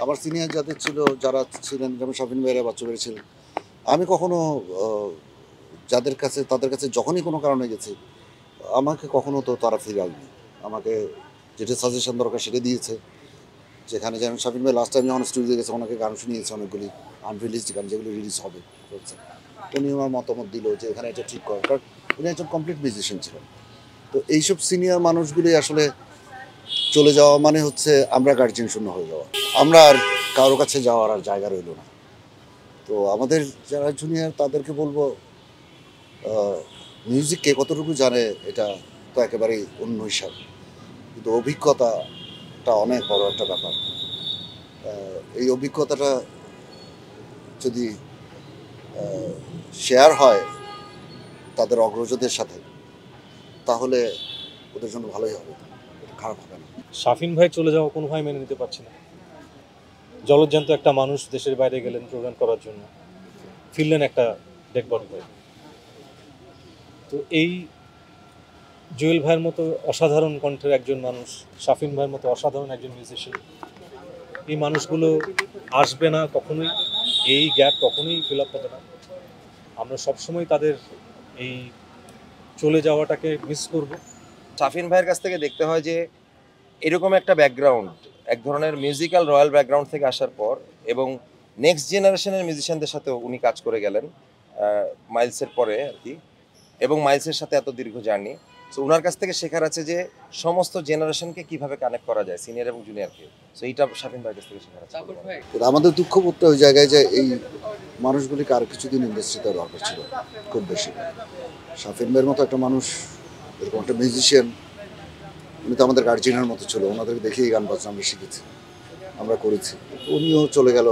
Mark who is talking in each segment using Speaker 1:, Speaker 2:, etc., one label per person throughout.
Speaker 1: আমার সিনিয়র যাদের ছিল, যারা ছিলেন, যেমন শাফিন ভাইরা, বাচ্চু ভাইরা ছিলেন, আমি কখনো তাদের কাছে যখনই কোনো কারণে গেছি, আমাকে কখনো তো তারা ফিরায়নি। আমাকে যেটা সাজেশন দরকার সেটা দিয়েছে। যেখানে যেমন শাফিন ভাই লাস্ট টাইম যখন স্টুডিওতে গেছে, ওনাকে গান শুনিয়েছে অনেকগুলি আনরিলিজড গান, যেগুলো রিলিজ হবে বলছে। উনি আমার মতামত দিল যে এখানে এটা ঠিক কর, কারণ উনি একজন কমপ্লিট মিউজিশিয়ান ছিলেন। তো এইসব সিনিয়র মানুষগুলি আসলে চলে যাওয়া মানে হচ্ছে আমরা গার্জিয়ান শূন্য হয়ে যাওয়া। আমরা আর কারো কাছে যাওয়ার আর জায়গা রইল না। তো আমাদের যারা জুনিয়র তাদেরকে বলবো, মিউজিক কে কতটুকু জানে এটা তো একেবারেই অন্য হিসাব, কিন্তু অভিজ্ঞতাটা অনেক বড় একটা ব্যাপার। এই অভিজ্ঞতাটা যদি শেয়ার হয় তাদের অগ্রজদের সাথে, তাহলে ওদের জন্য ভালোই হবে, এটা খারাপ হবে না।
Speaker 2: শাফিন ভাই চলে যাওয়া কোনোভাবে মেনে নিতে পারছি না। জলজ্যান্ত একটা মানুষ দেশের বাইরে গেলেন প্রোগ্রাম করার জন্য, ফিরলেন একটা ডেড বডি হয়ে। তো এই জুয়েল ভাইয়ের মতো অসাধারণ কণ্ঠের একজন মানুষ, শাফিন ভাইয়ের মতো অসাধারণ একজন মিউজিশিয়ান, এই মানুষগুলো আসবে না কখনোই, এই গ্যাপ কখনোই ফিল আপ হবে না। আমরা সবসময় তাদের এই চলে যাওয়াটাকে মিস করব।
Speaker 3: শাফিন ভাইয়ের কাছ থেকে দেখতে হয় যে এরকম একটা ব্যাকগ্রাউন্ড, এক ধরনের মিউজিক্যাল রয়্যাল ব্যাকগ্রাউন্ড থেকে আসার পর, এবং নেক্সট জেনারেশনের মিউজিশিয়ানদের সাথেও উনি কাজ করে গেলেন মাইলসের পরে আর কি, এবং মাইলসের সাথে এত দীর্ঘ জার্নি। সো ওনার কাছ থেকে শেখার আছে যে সমস্ত জেনারেশনকে কিভাবে কানেক্ট করা যায়, সিনিয়র এবং জুনিয়রকে। সো এইটা শাফিন ভাইয়ের কাছ থেকে শেখার আছে।
Speaker 1: কিন্তু আমাদের দুঃখ করতে ওই জায়গায় যে এই মানুষগুলিকে আর কিছুদিন ইন্ডাস্ট্রিতে দরকার ছিল খুব বেশি। শাফিন ভাইয়ের মতো একটা মানুষ, এরকম একটা মিউজিশিয়ান, উনি তো আমাদের গার্জিয়ানের মতো ছিল। ওনাদেরকে দেখেই গান বাজনা আমরা শিখেছি, আমরা করেছি। উনিও চলে গেল।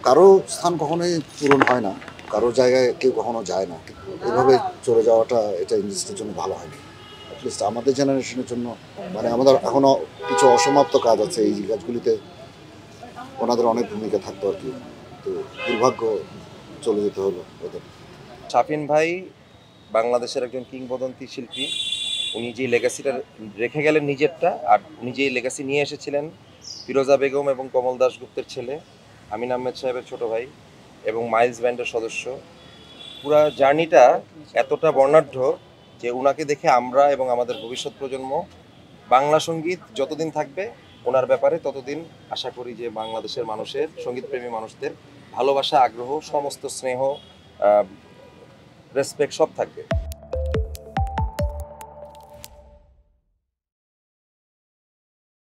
Speaker 1: কারো স্থান কখনোই পূরণ হয় না, কারো জায়গায় কেউ কখনো যায় না। এভাবে চলে যাওয়াটা এটা ইন্ডাস্ট্রির জন্য ভালো হয়নি। অ্যাটলিস্ট আমাদের জেনারেশনের জন্য, মানে আমাদের এখনও কিছু অসমাপ্ত কাজ আছে, এই কাজগুলিতে ওনাদের অনেক ভূমিকা থাকতো আর কি। তো দুর্ভাগ্য, চলে যেতে হলো ওদের।
Speaker 3: শাফিন ভাই বাংলাদেশের একজন কিংবদন্তি শিল্পী। উনি যে লেগাসিটা রেখে গেলেন নিজেরটা, আর উনি যে লেগাসি নিয়ে এসেছিলেন ফিরোজা বেগম এবং কমল দাশগুপ্তের ছেলে আমিন আহমেদ সাহেবের ছোট ভাই এবং মাইলস ব্যান্ডের সদস্য, পুরা জার্নিটা এতটা বর্ণাঢ্য যে উনাকে দেখে আমরা এবং আমাদের ভবিষ্যৎ প্রজন্ম, বাংলা সঙ্গীত যতদিন থাকবে ওনার ব্যাপারে ততদিন আশা করি যে বাংলাদেশের মানুষের, সঙ্গীতপ্রেমী মানুষদের ভালোবাসা, আগ্রহ, সমস্ত স্নেহ, রেসপেক্ট সব থাকবে।